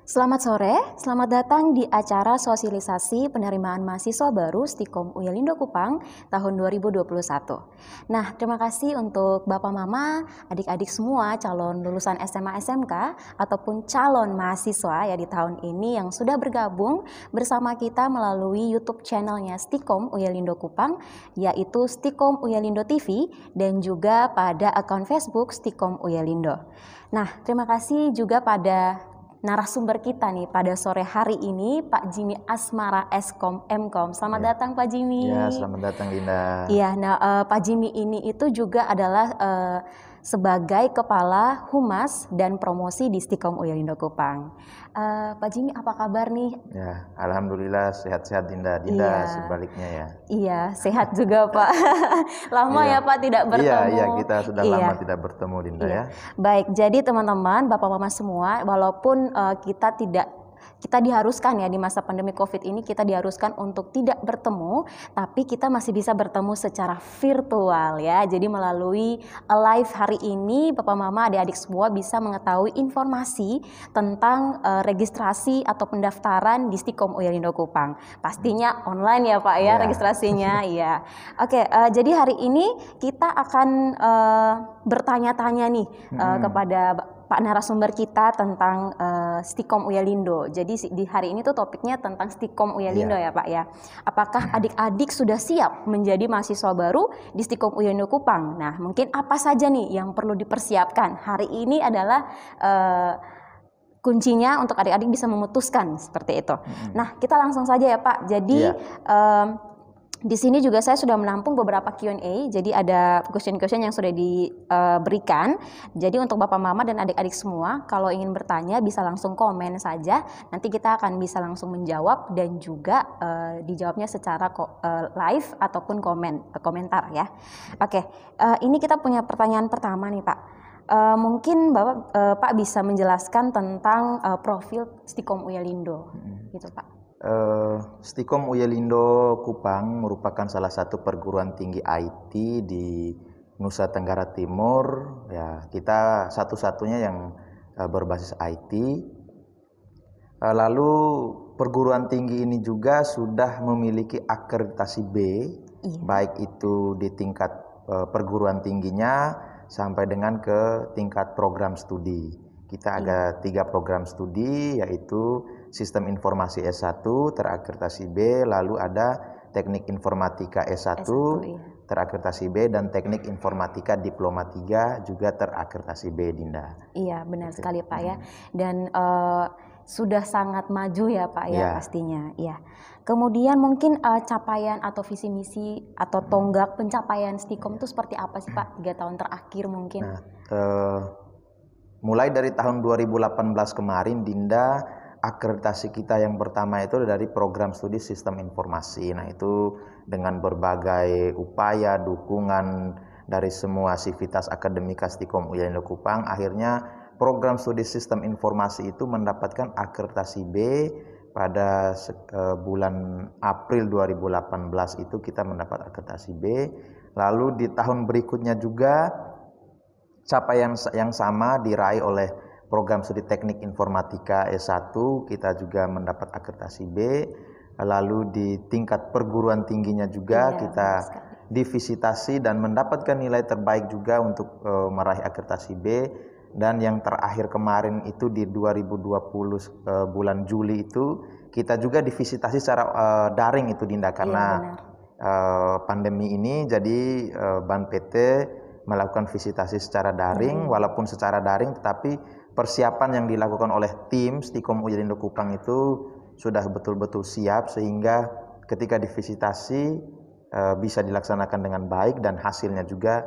Selamat sore, selamat datang di acara sosialisasi penerimaan mahasiswa baru Stikom Uyalindo Kupang tahun 2021. Nah, terima kasih untuk Bapak Mama, adik-adik semua calon lulusan SMA SMK ataupun calon mahasiswa ya di tahun ini yang sudah bergabung bersama kita melalui YouTube channelnya Stikom Uyalindo Kupang, yaitu Stikom Uyalindo TV dan juga pada akun Facebook Stikom Uyalindo. Nah, terima kasih juga pada narasumber kita nih pada sore hari ini, Pak Jimmy Asmara Eskom Mkom. Selamat datang Pak Jimmy. Ya, selamat datang Linda. Iya, nah Pak Jimmy ini itu juga adalah sebagai Kepala Humas dan Promosi di Stikom Uyalindo Kupang. Pak Jimmy, apa kabar nih? Ya, alhamdulillah sehat-sehat Dinda. Dinda sebaliknya ya. Iya, sehat juga Pak. Lama ya Pak tidak bertemu. Iya, kita sudah lama tidak bertemu Dinda ya. Baik, jadi teman-teman, Bapak Mama semua, walaupun kita diharuskan ya di masa pandemi COVID ini kita diharuskan untuk tidak bertemu, tapi kita masih bisa bertemu secara virtual ya. Jadi melalui live hari ini Bapak Mama adik-adik semua bisa mengetahui informasi tentang registrasi atau pendaftaran di Stikom Uyalindo Kupang. Pastinya online ya Pak ya registrasinya. Iya. Oke, jadi hari ini kita akan bertanya-tanya nih kepada Pak narasumber kita tentang Stikom Uyalindo. Jadi di hari ini tuh topiknya tentang Stikom Uyalindo ya Pak ya. Apakah adik-adik sudah siap menjadi mahasiswa baru di Stikom Uyalindo Kupang? Nah, mungkin apa saja nih yang perlu dipersiapkan? Hari ini adalah kuncinya untuk adik-adik bisa memutuskan seperti itu. Nah, kita langsung saja ya Pak. Jadi di sini juga saya sudah menampung beberapa Q&A, jadi ada question-question yang sudah diberikan. Jadi untuk Bapak Mama dan adik-adik semua, kalau ingin bertanya bisa langsung komen saja. Nanti kita akan bisa langsung menjawab dan juga dijawabnya secara live ataupun komentar ya. Oke, ini kita punya pertanyaan pertama nih Pak. Mungkin Pak bisa menjelaskan tentang profil Stikom Uyalindo, gitu Pak. Stikom Uyalindo Kupang merupakan salah satu perguruan tinggi IT di Nusa Tenggara Timur. Ya, kita satu-satunya yang berbasis IT. Lalu perguruan tinggi ini juga sudah memiliki akreditasi B, baik itu di tingkat perguruan tingginya sampai dengan ke tingkat program studi. Kita ada 3 program studi, yaitu Sistem Informasi S1 terakreditasi B, lalu ada Teknik Informatika S1 terakreditasi B, dan Teknik Informatika Diploma 3 juga terakreditasi B, Dinda. Iya, benar sekali Pak ya. Dan sudah sangat maju ya Pak ya pastinya. Iya. Kemudian mungkin capaian atau visi misi atau tonggak pencapaian Stikom itu seperti apa sih Pak 3 tahun terakhir mungkin? Nah, mulai dari tahun 2018 kemarin Dinda, akreditasi kita yang pertama itu dari program studi sistem informasi. Nah, itu dengan berbagai upaya, dukungan dari semua sivitas akademika Stikom Uyalindo Kupang, akhirnya program studi sistem informasi itu mendapatkan akreditasi B. Pada bulan April 2018 itu kita mendapat akreditasi B. Lalu di tahun berikutnya juga capaian yang sama diraih oleh program studi teknik informatika S1, kita juga mendapat akreditasi B. Lalu di tingkat perguruan tingginya juga kita divisitasi dan mendapatkan nilai terbaik juga untuk meraih akreditasi B. Dan yang terakhir kemarin itu di 2020 bulan Juli itu kita juga divisitasi secara daring itu Dinda, karena pandemi ini. Jadi Ban PT melakukan visitasi secara daring, walaupun secara daring tetapi persiapan yang dilakukan oleh tim Stikom Uyalindo Kupang itu sudah betul-betul siap, sehingga ketika divisitasi bisa dilaksanakan dengan baik dan hasilnya juga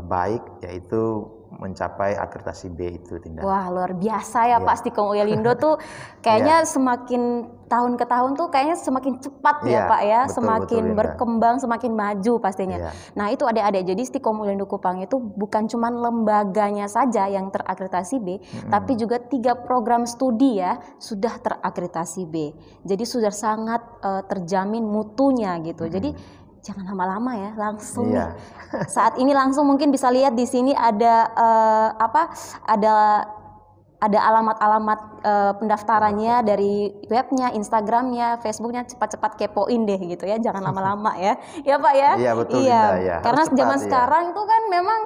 baik, yaitu mencapai akreditasi B itu, Tindak. Wah, luar biasa ya Pak. Stikom Uyalindo tuh kayaknya semakin tahun ke tahun tuh kayaknya semakin cepat ya Pak ya, semakin berkembang, semakin maju pastinya. Nah, itu adik-adik, jadi Stikom Uyalindo Kupang itu bukan cuma lembaganya saja yang terakreditasi B, tapi juga 3 program studi ya sudah terakreditasi B. Jadi sudah sangat terjamin mutunya gitu. Jadi jangan lama-lama ya, langsung nih. Saat ini langsung mungkin bisa lihat di sini ada ada ada alamat-alamat pendaftarannya dari webnya, Instagramnya, Facebooknya, cepat-cepat kepoin deh gitu ya, jangan lama-lama ya, ya Pak ya. Iya betul Iya, Dinda, ya. karena Harus cepat, zaman ya. sekarang itu kan memang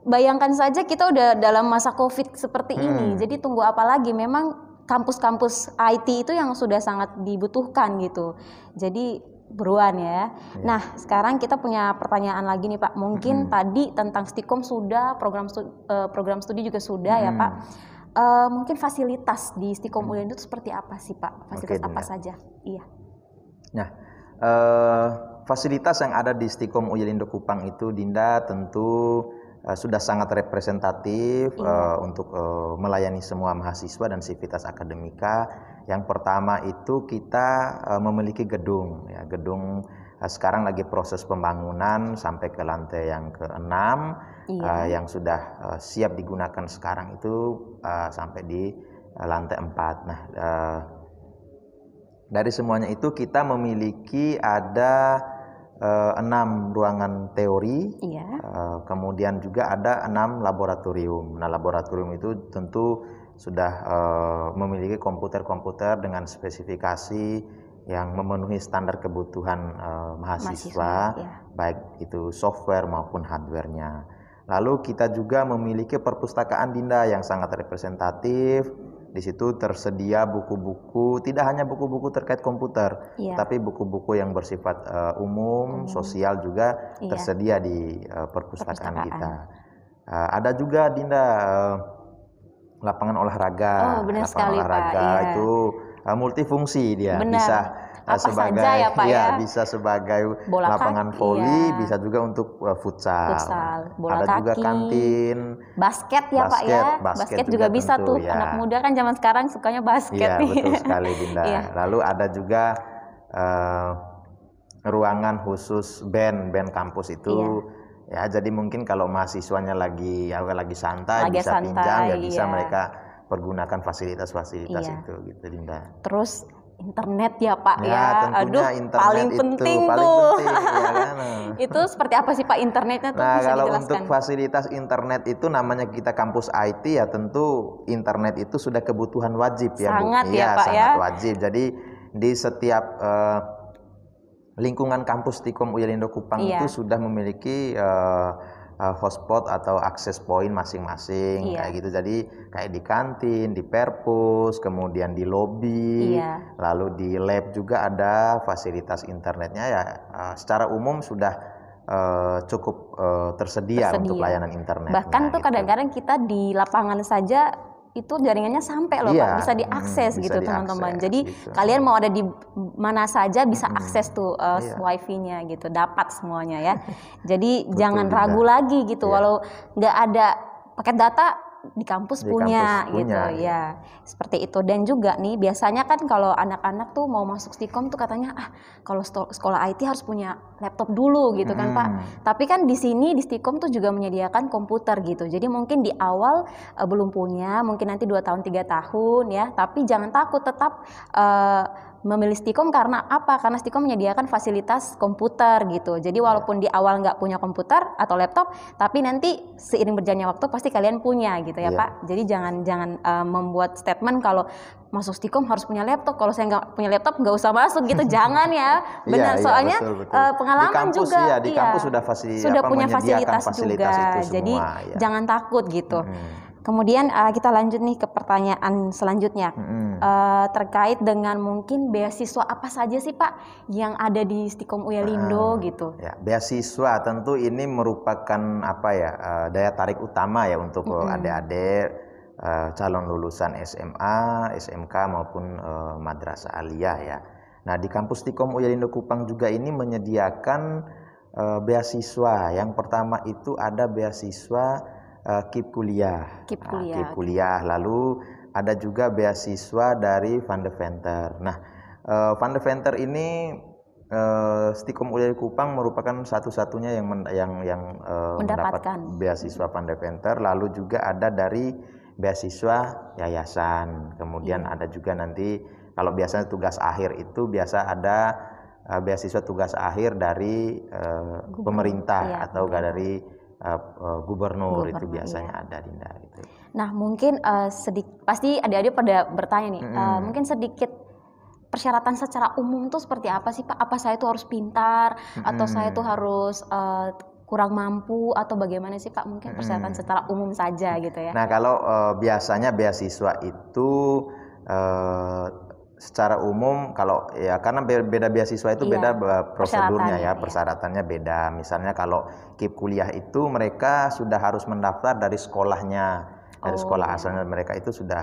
bayangkan saja kita udah dalam masa COVID seperti ini, jadi tunggu apa lagi? Memang kampus-kampus IT itu yang sudah sangat dibutuhkan gitu. Jadi buruan ya. Nah, sekarang kita punya pertanyaan lagi nih Pak. Mungkin tadi tentang Stikom sudah, program studi juga sudah ya Pak. Mungkin fasilitas di Stikom UIN itu seperti apa sih Pak? Fasilitas apa saja? Iya. Nah, fasilitas yang ada di Stikom UIN Indo Kupang itu Dinda tentu sudah sangat representatif untuk melayani semua mahasiswa dan sivitas akademika. Yang pertama itu kita memiliki gedung, ya, gedung sekarang lagi proses pembangunan sampai ke lantai yang ke-6, yang sudah siap digunakan sekarang itu sampai di lantai 4. Nah, dari semuanya itu kita memiliki ada 6 ruangan teori, kemudian juga ada 6 laboratorium. Nah, laboratorium itu tentu sudah memiliki komputer-komputer dengan spesifikasi yang memenuhi standar kebutuhan mahasiswa, baik itu software maupun hardware-nya. Lalu kita juga memiliki perpustakaan Dinda yang sangat representatif. Di situ tersedia buku-buku, tidak hanya buku-buku terkait komputer, tapi buku-buku yang bersifat umum, sosial juga tersedia di perpustakaan kita. Ada juga Dinda lapangan olahraga. Lapangan olahraga itu multifungsi dia. Bisa sebagai ya, Pak, bisa sebagai bola lapangan voli, bisa juga untuk futsal. Bola ada kaki, juga kantin, basket ya Pak ya. Basket juga bisa tentu, tuh. Anak muda kan zaman sekarang sukanya basket. Iya, betul sekali Dinda. Lalu ada juga ruangan khusus band kampus itu. Ya, jadi mungkin kalau mahasiswanya lagi santai, bisa pinjam, ya bisa mereka pergunakan fasilitas-fasilitas itu gitu Dinda. Terus internet ya Pak ya. Tentunya internet paling penting tuh. Ya kan? Itu seperti apa sih Pak internetnya tuh? Nah, bisa kalau dijelaskan? untuk fasilitas internet itu namanya kita kampus IT ya, tentu internet itu sudah kebutuhan wajib ya Bu. Sangat ya Pak sangat wajib. Jadi di setiap lingkungan kampus Stikom UIN Indo Kupang itu sudah memiliki hotspot atau akses point masing-masing kayak gitu. Jadi kayak di kantin, di perpus, kemudian di lobi, lalu di lab juga ada fasilitas internetnya ya. Secara umum sudah cukup tersedia untuk layanan internet. Bahkan tuh kadang-kadang kita di lapangan saja itu jaringannya sampai loh Pak, bisa diakses gitu teman-teman. Jadi kalian mau ada di mana saja bisa akses tuh wifi-nya gitu, dapat semuanya ya. Jadi jangan ragu lagi gitu, walau nggak ada paket data di kampus punya gitu ya. Seperti itu. Dan juga nih biasanya kan kalau anak-anak tuh mau masuk Stikom tuh katanya kalau sekolah IT harus punya laptop dulu gitu kan Pak. Tapi kan di sini di Stikom tuh juga menyediakan komputer gitu. Jadi mungkin di awal belum punya, mungkin nanti 2 tahun 3 tahun ya. Tapi jangan takut, tetap memilih Stikom karena apa? Karena Stikom menyediakan fasilitas komputer gitu. Jadi walaupun di awal nggak punya komputer atau laptop, tapi nanti seiring berjalannya waktu pasti kalian punya gitu ya Pak. Jadi jangan membuat statement kalau masuk Stikom harus punya laptop. Kalau saya nggak punya laptop nggak usah masuk gitu. Jangan ya. Benar. Soalnya betul. di Pengalaman kampus, juga. Di kampus sudah punya fasilitas juga. Itu semua, jadi jangan takut gitu. Kemudian kita lanjut nih ke pertanyaan selanjutnya terkait dengan mungkin beasiswa apa saja sih Pak yang ada di Stikom UIN Indo gitu? Ya, beasiswa tentu ini merupakan daya tarik utama ya untuk adik-adik calon lulusan SMA, SMK maupun madrasah aliyah ya. Nah, di kampus Stikom UIN Indo Kupang juga ini menyediakan beasiswa. Yang pertama itu ada beasiswa KIP kuliah. KIP kuliah. Lalu ada juga beasiswa dari Fundeventer. Nah, Fundeventer ini Stikom UIN Kupang merupakan satu-satunya yang mendapatkan beasiswa Fundeventer. Lalu juga ada dari beasiswa yayasan. Kemudian ada juga nanti kalau biasanya tugas akhir itu biasa ada beasiswa tugas akhir dari pemerintah atau dari gubernur itu biasanya ada Dinda gitu. Nah, mungkin pasti adik-adik pada bertanya nih, mungkin sedikit persyaratan secara umum tuh seperti apa sih Pak? Apa saya tuh harus pintar atau saya tuh harus kurang mampu atau bagaimana sih Pak? Mungkin persyaratan secara umum saja gitu ya. Nah, kalau biasanya beasiswa itu secara umum kalau ya karena beda beasiswa itu beda prosedurnya ya, persyaratannya beda. Misalnya kalau KIP kuliah itu mereka sudah harus mendaftar dari sekolahnya, dari sekolah asalnya mereka itu sudah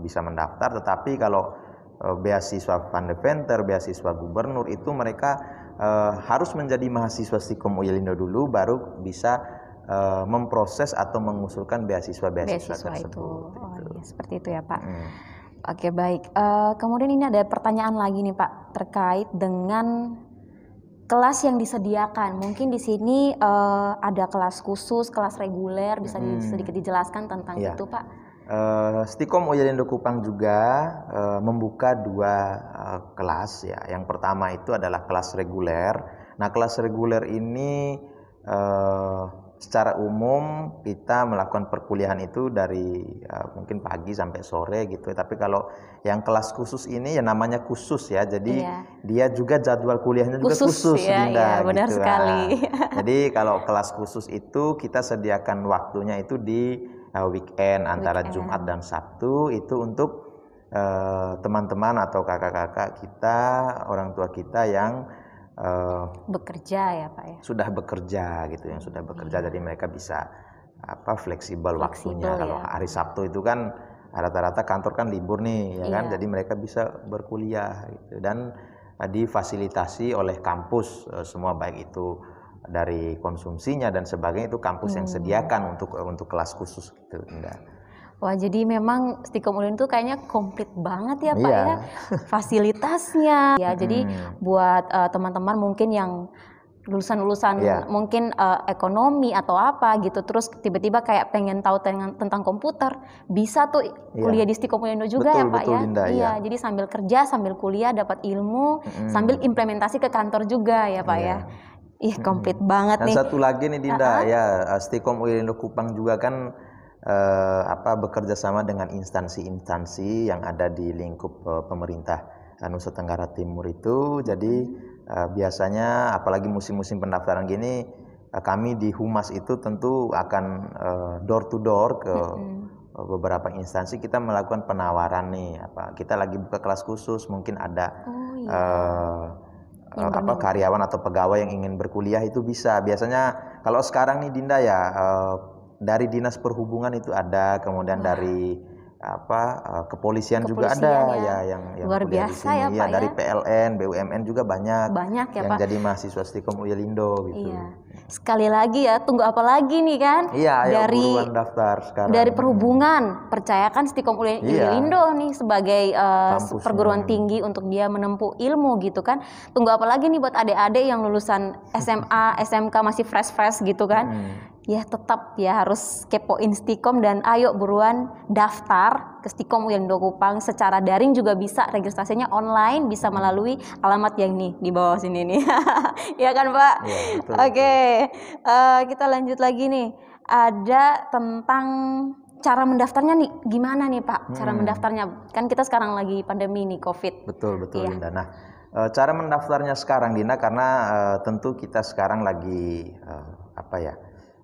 bisa mendaftar. Tetapi kalau beasiswa Van Deventer, beasiswa gubernur itu mereka harus menjadi mahasiswa Stikom Uyelindo dulu, baru bisa memproses atau mengusulkan beasiswa tersebut. Itu. Oh iya, seperti itu ya Pak. Oke, baik. Kemudian ini ada pertanyaan lagi nih Pak terkait dengan kelas yang disediakan. Mungkin di sini ada kelas khusus, kelas reguler, bisa sedikit dijelaskan tentang itu Pak? Stikom Uyelindo Kupang juga membuka 2 kelas ya. Yang pertama itu adalah kelas reguler. Nah, kelas reguler ini secara umum kita melakukan perkuliahan itu dari mungkin pagi sampai sore gitu. Tapi kalau yang kelas khusus ini ya namanya khusus ya. Jadi dia juga jadwal kuliahnya juga khusus ya, Dinda, iya, benar gitu. sekali. Jadi kalau kelas khusus itu kita sediakan waktunya itu di weekend antara Jumat dan Sabtu, itu untuk teman-teman atau kakak-kakak kita, orang tua kita yang bekerja ya Pak ya. Sudah bekerja gitu, yang sudah bekerja, jadi mereka bisa fleksibel waktunya. Kalau hari Sabtu itu kan rata-rata kantor kan libur nih ya kan, jadi mereka bisa berkuliah gitu, dan difasilitasi oleh kampus semua, baik itu dari konsumsinya dan sebagainya, itu kampus yang sediakan untuk kelas khusus gitu. Wah, jadi memang Stikom Uyelindo itu kayaknya komplit banget ya Pak ya, fasilitasnya ya. Jadi buat teman-teman mungkin yang lulusan-lulusan mungkin ekonomi atau apa gitu, terus tiba-tiba kayak pengen tahu tentang komputer, bisa tuh kuliah di Stikom Uyelindo juga ya Pak ya. Dinda, jadi sambil kerja, sambil kuliah, dapat ilmu, sambil implementasi ke kantor juga ya Pak ya. Ih, komplit banget dan nih. Dan satu lagi nih Dinda, ya Stikom Uyelindo Kupang juga kan bekerja sama dengan instansi-instansi yang ada di lingkup pemerintah Nusa Tenggara Timur itu. Jadi biasanya apalagi musim-musim pendaftaran gini, kami di Humas itu tentu akan door to door ke beberapa instansi. Kita melakukan penawaran nih, kita lagi buka kelas khusus, mungkin ada karyawan atau pegawai yang ingin berkuliah, itu bisa. Biasanya kalau sekarang nih Dinda ya, dari Dinas Perhubungan itu ada, kemudian dari kepolisian juga ada ya yang luar biasa di sini. ya Pak dari PLN, BUMN juga banyak ya yang Pak jadi mahasiswa Stikom Uyelindo gitu. Sekali lagi ya, tunggu apa lagi nih kan? Dari buruan daftar sekarang. Dari perhubungan, percayakan Stikom Uyelindo nih sebagai perguruan tinggi untuk dia menempuh ilmu gitu kan. Tunggu apa lagi nih buat adik-adik yang lulusan SMA, SMK masih fresh gitu kan. Ya tetap ya harus kepoin Stikom dan ayo buruan daftar ke Stikom Uyelindo Kupang secara daring juga bisa, registrasinya online, bisa melalui alamat yang nih di bawah sini nih. Ya kan Pak? Ya, betul, Oke. Kita lanjut lagi nih, ada tentang cara mendaftarnya nih, gimana nih Pak cara mendaftarnya? Kan kita sekarang lagi pandemi nih COVID. Betul Dinda. Nah, cara mendaftarnya sekarang Dinda, karena tentu kita sekarang lagi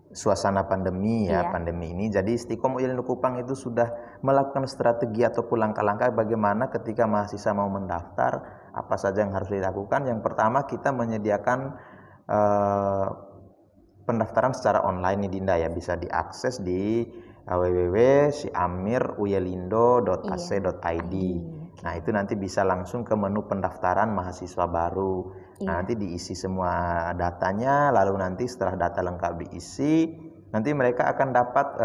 suasana pandemi ya, pandemi ini. Jadi Stikom Uyelindo Kupang itu sudah melakukan strategi ataupun langkah-langkah bagaimana ketika mahasiswa mau mendaftar, apa saja yang harus dilakukan. Yang pertama, kita menyediakan pendaftaran secara online nih Dinda ya, bisa diakses di www.siamiruyelindo.ac.id. Nah, itu nanti bisa langsung ke menu pendaftaran mahasiswa baru. Nah, nanti diisi semua datanya, lalu nanti setelah data lengkap diisi, nanti mereka akan dapat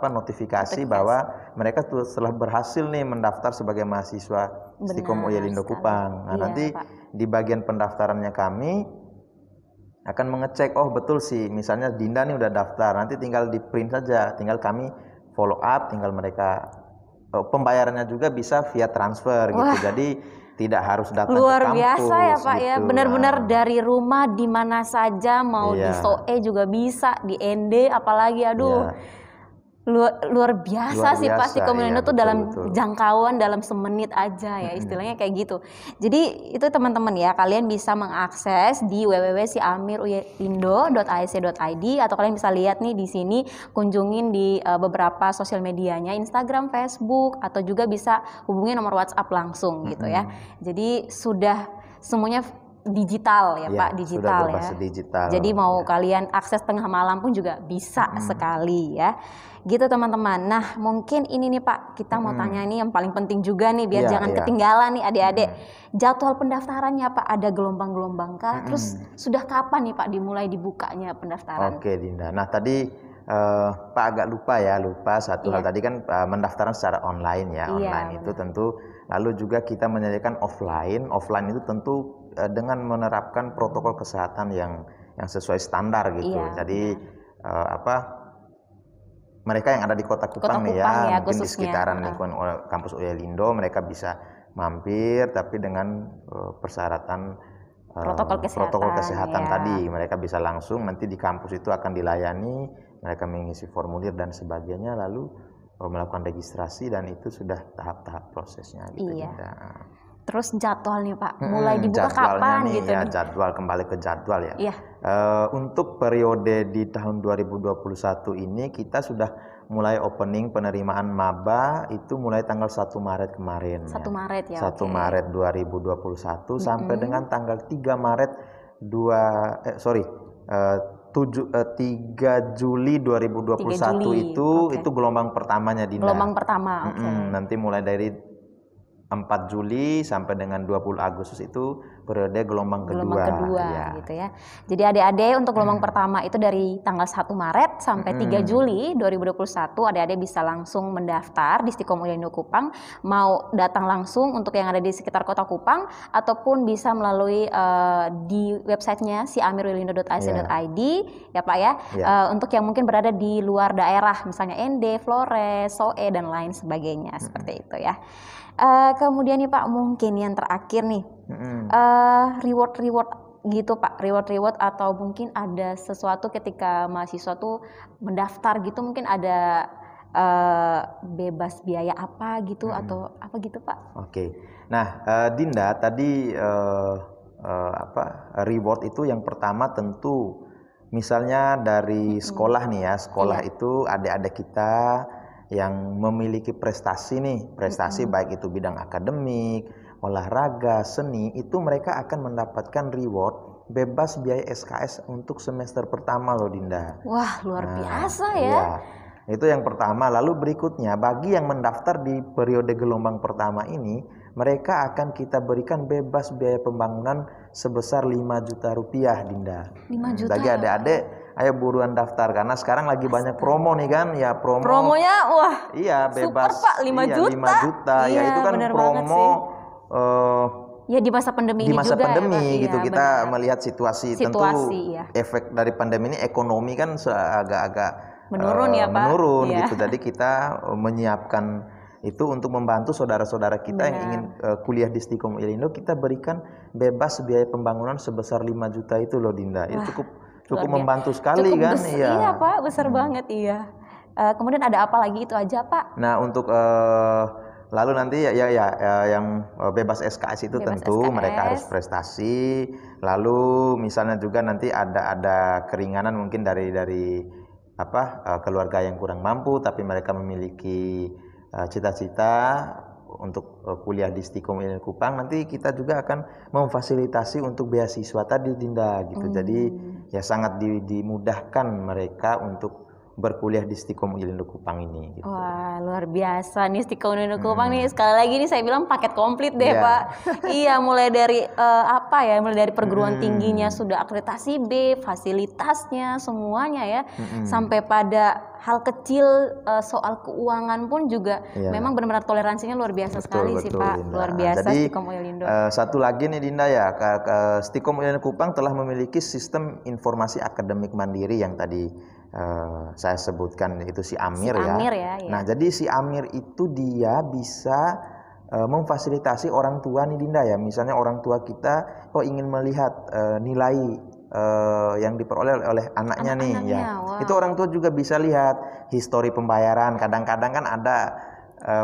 notifikasi bahwa mereka telah berhasil nih mendaftar sebagai mahasiswa Stikom Uyelindo Kupang. Nah, nanti di bagian pendaftarannya kami akan mengecek, oh betul sih, misalnya Dinda nih udah daftar, nanti tinggal di print saja, tinggal kami follow up, tinggal mereka pembayarannya juga bisa via transfer gitu. Jadi tidak harus datang luar ke kampus. Luar biasa ya Pak gitu. ya, benar-benar dari rumah di mana saja, mau di SOE juga bisa, di ND apalagi, aduh. Luar biasa sih biasa, pasti Stikomul iya, tuh dalam betul. jangkauan dalam semenit aja ya, istilahnya kayak gitu. Jadi itu teman-teman ya, kalian bisa mengakses di www.siamirulindo.ac.id atau kalian bisa lihat nih di sini, kunjungin di beberapa sosial medianya, Instagram, Facebook, atau juga bisa hubungi nomor WhatsApp langsung gitu ya. Jadi sudah semuanya digital ya, Pak, digital sudah ya. berbasis digital. Jadi mau kalian akses tengah malam pun juga bisa sekali ya. Gitu teman-teman. Nah, mungkin ini nih Pak, kita mau tanya ini yang paling penting juga nih biar jangan ketinggalan nih adik-adik. Jadwal pendaftarannya Pak, ada gelombang-gelombang kah? Terus sudah kapan nih Pak dimulai dibukanya pendaftaran? Oke Dinda. Nah, tadi Pak agak lupa satu hal tadi kan pendaftaran secara online ya. Online itu tentu, lalu juga kita menyediakan offline. Offline itu tentu dengan menerapkan protokol kesehatan yang sesuai standar gitu. Jadi mereka yang ada di Kota Kupang nih ya, mungkin di sekitaran lingkungan kampus UIA Lindo, mereka bisa mampir tapi dengan persyaratan protokol kesehatan tadi. Mereka bisa langsung nanti di kampus itu akan dilayani, mereka mengisi formulir dan sebagainya, lalu melakukan registrasi dan itu sudah tahap-tahap prosesnya gitu. Terus jadwal nih Pak, mulai dibuka kapan nih, gitu ya, nih? Jadwal, kembali ke jadwal ya. Untuk periode di tahun 2021 ini kita sudah mulai opening penerimaan maba itu mulai tanggal 1 Maret kemarin. 1 Maret ya. 1 Maret 2021 sampai dengan tanggal 3 Maret 3 Juli 2021 itu gelombang pertamanya Dinda. Gelombang pertama, Nanti mulai dari 4 Juli sampai dengan 20 Agustus itu periode gelombang kedua gitu ya. Jadi adik-adik untuk gelombang pertama itu dari tanggal 1 Maret sampai 3 Juli 2021 adik-adik bisa langsung mendaftar di Stikom Ulindo Kupang, mau datang langsung untuk yang ada di sekitar Kota Kupang ataupun bisa melalui di websitenya siamirulindo.ac.id ya Pak ya. Untuk yang mungkin berada di luar daerah misalnya ND, Flores, Soe dan lain sebagainya seperti itu ya. Kemudian nih Pak, mungkin yang terakhir nih, reward gitu Pak, reward atau mungkin ada sesuatu ketika mahasiswa tuh mendaftar gitu, mungkin ada bebas biaya apa gitu atau apa gitu Pak? Oke. Nah, Dinda tadi reward itu yang pertama tentu misalnya dari sekolah nih ya, sekolah itu adik-adik kita yang memiliki prestasi baik itu bidang akademik, olahraga, seni, itu mereka akan mendapatkan reward bebas biaya SKS untuk semester pertama loh Dinda. Wah, luar biasa ya. Iya. Itu yang pertama. Lalu berikutnya bagi yang mendaftar di periode gelombang pertama ini, mereka akan kita berikan bebas biaya pembangunan sebesar 5 juta rupiah Dinda. 5 juta. Bagi adik-adik, ayo buruan daftar karena sekarang lagi banyak promo nih kan ya, promonya wah iya bebas super Pak, 5 juta. 5 juta ya, itu kan promo ya di masa pandemi di masa juga pandemi ya, gitu kita melihat situasi tentu efek dari pandemi ini ekonomi kan agak-agak menurun ya Pak, menurun gitu. Jadi kita menyiapkan itu untuk membantu saudara-saudara kita yang ingin kuliah di Stikom Ulindo, kita berikan bebas biaya pembangunan sebesar 5 juta itu loh Dinda. Itu cukup membantu sekali kan. Iya Pak, besar banget iya. Kemudian ada apa lagi itu aja Pak? Nah untuk lalu nanti yang bebas SKS itu bebas tentu SKS. Mereka harus prestasi. Lalu misalnya juga nanti ada keringanan mungkin dari keluarga yang kurang mampu tapi mereka memiliki cita-cita untuk kuliah di Stikom Ulindo Kupang, nanti kita juga akan memfasilitasi untuk beasiswa tadi Dinda gitu. Jadi ya sangat dimudahkan mereka untuk berkuliah di Stikom Ulindo Kupang ini gitu. Wah, luar biasa nih Stikom Ulindo Kupang nih. Sekali lagi nih saya bilang paket komplit deh Pak. Iya, mulai dari mulai dari perguruan tingginya sudah akreditasi B, fasilitasnya semuanya ya. Sampai pada hal kecil soal keuangan pun juga memang benar-benar toleransinya luar biasa sekali sih Pak. Dinda. Luar biasa. Jadi, Stikom Ulindo. Satu lagi nih Dinda ya, Stikom Ulindo Kupang telah memiliki sistem informasi akademik mandiri yang tadi saya sebutkan, itu si Amir ya. Nah jadi si Amir itu dia bisa memfasilitasi orang tua nih Dinda ya. Misalnya orang tua kita ingin melihat nilai yang diperoleh oleh anaknya nih ya. Wow. Itu orang tua juga bisa lihat histori pembayaran. Kadang-kadang kan ada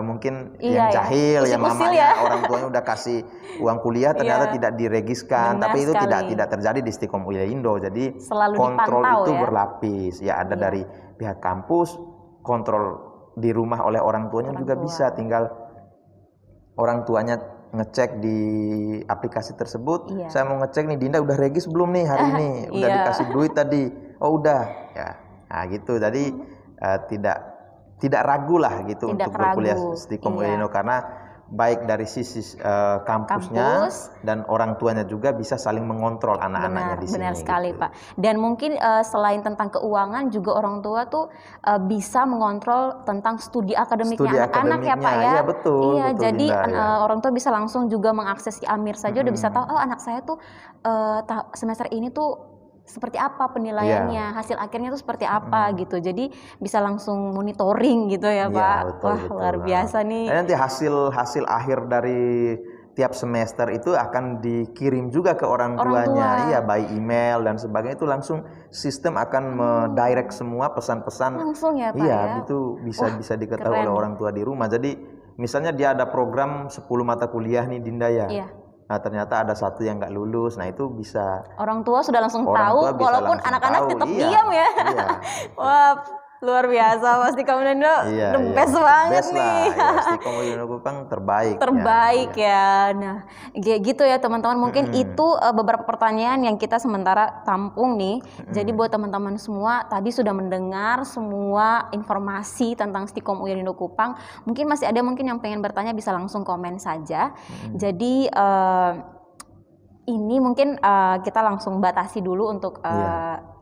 mungkin yang jahil, yang mamanya orang tuanya udah kasih uang kuliah ternyata tidak diregiskan. Tapi itu tidak terjadi di Stikom Uyalindo. Jadi selalu kontrol dipantau, itu berlapis. Ya ada dari pihak kampus, kontrol di rumah oleh orang tuanya juga bisa. Tinggal orang tuanya ngecek di aplikasi tersebut. Saya mau ngecek nih, Dinda udah regis belum nih hari ini? Udah dikasih duit tadi? Oh udah ya. Nah gitu. Jadi tidak ragu lah gitu untuk berkuliah Stikom Uyalindo, karena baik dari sisi kampusnya dan orang tuanya juga bisa saling mengontrol anak-anaknya di sini. Benar sekali gitu. Pak. Dan mungkin selain tentang keuangan juga orang tua tuh bisa mengontrol tentang studi akademiknya anak-anak ya Pak ya. Iya betul. Iya, betul, jadi Dinda, orang tua bisa langsung juga mengakses Amir saja udah bisa tahu, oh anak saya tuh semester ini tuh seperti apa penilaiannya, hasil akhirnya itu seperti apa gitu. Jadi bisa langsung monitoring gitu ya Pak. Betul, wah betul. Luar biasa nih. Dan nanti hasil akhir dari tiap semester itu akan dikirim juga ke orang tuanya. Iya, by email dan sebagainya, itu langsung sistem akan mendirect semua pesan-pesan. Langsung ya Pak ya? Itu bisa diketahui oleh orang tua di rumah. Jadi misalnya dia ada program 10 mata kuliah nih Dinda ya. Iya. Nah ternyata ada satu yang nggak lulus, nah itu bisa orang tua sudah langsung tahu, walaupun anak-anak tetap diam ya. Iya. Wah luar biasa, pasti Stikom Uyalindo the best banget nih. Stikom Uyalindo Kupang terbaik ya. Nah gitu ya teman-teman, mungkin itu beberapa pertanyaan yang kita sementara tampung nih. Jadi buat teman-teman semua tadi sudah mendengar semua informasi tentang Stikom Uyalindo Kupang. Mungkin masih ada yang pengen bertanya, bisa langsung komen saja. Jadi ini mungkin kita langsung batasi dulu untuk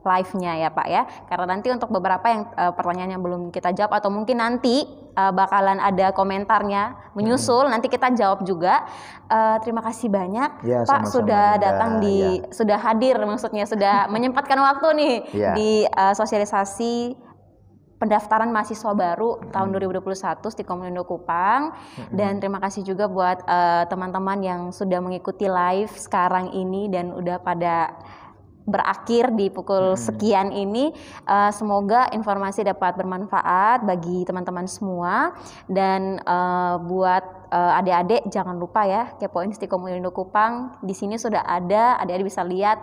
live-nya ya Pak ya, karena nanti untuk beberapa yang pertanyaan yang belum kita jawab atau mungkin nanti bakalan ada komentarnya menyusul, nanti kita jawab juga. Terima kasih banyak Pak sudah datang sudah hadir, maksudnya sudah menyempatkan waktu nih di sosialisasi pendaftaran mahasiswa baru tahun 2021 Stikom Uyalindo Kupang. Dan terima kasih juga buat teman-teman yang sudah mengikuti live sekarang ini dan udah pada berakhir di pukul sekian ini. Semoga informasi dapat bermanfaat bagi teman-teman semua. Dan buat adik-adik jangan lupa ya kepoin Stikom Uyalindo Kupang. Di sini sudah ada, adik-adik bisa lihat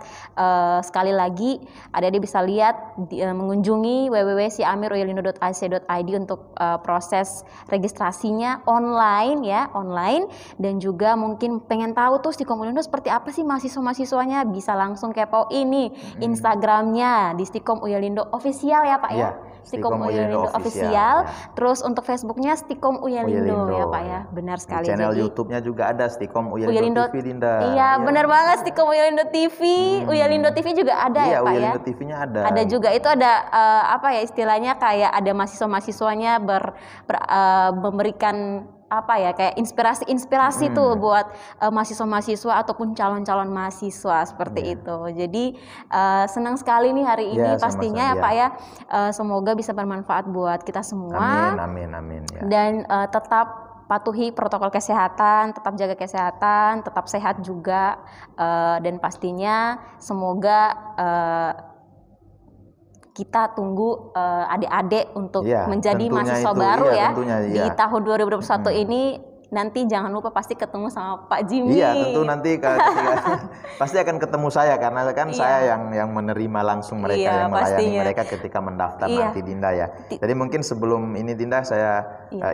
sekali lagi, adik-adik bisa lihat mengunjungi www.siamiruyalindo.ac.id untuk proses registrasinya online ya, online. Dan juga mungkin pengen tahu tuh Stikom Uyalindo seperti apa sih mahasiswa-mahasiswanya, bisa langsung kepoin nih Instagramnya di Stikom Uyalindo Official ya Pak ya. Stikom Uyalindo Official. Terus untuk Facebooknya Stikom Uyalindo ya Pak ya. Benar sekali. Di channel YouTube-nya juga ada Stikom Uyalindo TV, Dinda. Iya, benar banget, Stikom Uyalindo TV. Uyalindo TV juga ada ya Pak ya. Uyalindo TV-nya ada. Ada juga, itu ada apa ya istilahnya, kayak ada mahasiswa-mahasiswanya memberikan apa ya, kayak inspirasi tuh buat mahasiswa-mahasiswa ataupun calon-calon mahasiswa seperti itu. Jadi senang sekali nih hari ini pastinya ya Pak ya. Semoga bisa bermanfaat buat kita semua. Amin. Ya. Dan tetap patuhi protokol kesehatan, tetap jaga kesehatan, tetap sehat juga, dan pastinya semoga kita tunggu adik-adik untuk menjadi mahasiswa baru di tahun 2021 ini. Nanti jangan lupa pasti ketemu sama Pak Jimmy. Iya, tentu nanti pasti akan ketemu saya, karena kan saya yang menerima langsung mereka, yang melayani mereka ketika mendaftar nanti Dinda ya. Jadi mungkin sebelum ini Dinda, saya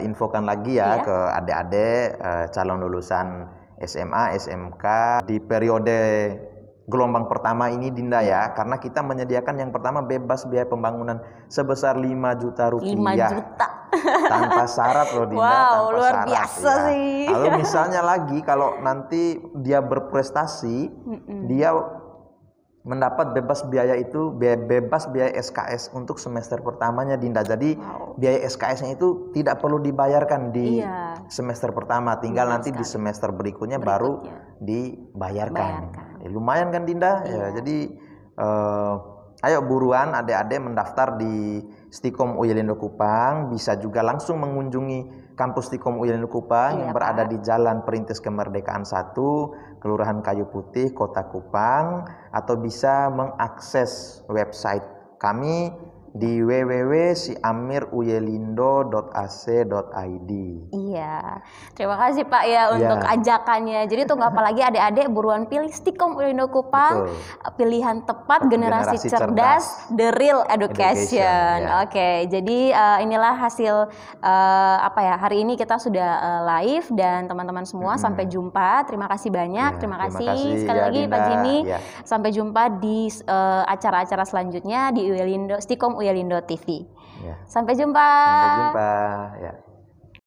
infokan lagi ya ke adik-adik calon lulusan SMA, SMK di periode gelombang pertama ini Dinda ya, karena kita menyediakan yang pertama bebas biaya pembangunan sebesar 5 juta rupiah. 5 juta. Tanpa syarat loh Dinda, tanpa luar syarat, biasa ya. Sih. Lalu misalnya lagi kalau nanti dia berprestasi, dia mendapat bebas biaya SKS untuk semester pertamanya Dinda. Jadi biaya SKS-nya itu tidak perlu dibayarkan di semester pertama, tinggal nanti di semester berikutnya baru dibayarkan. Lumayan kan Dinda? Ya, jadi ayo buruan adik-adik mendaftar di Stikom Uyalindo Kupang. Bisa juga langsung mengunjungi Kampus Stikom Uyelindo Kupang yang Iya, berada Pak. di Jalan Perintis Kemerdekaan 1, Kelurahan Kayu Putih, Kota Kupang, atau bisa mengakses website kami di www.siamiruyelindo.ac.id. Iya, terima kasih Pak ya untuk Ya, ajakannya. Jadi tunggu apa lagi adik-adik, buruan pilih Stikom Uyelindo Kupang, betul. pilihan tepat, generasi Generasi cerdas, cerdas. the real Education, education. ya. Oke, jadi inilah hasil apa ya, hari ini kita sudah live dan teman-teman semua sampai jumpa. Terima kasih banyak, Ya, terima terima kasih kasih sekali ya lagi Pak Dinda. Jimmy. Ya, Sampai jumpa di acara-acara selanjutnya di Uyelindo, Stikom Uyelindo TV. ya. Sampai jumpa. Sampai jumpa. Ya.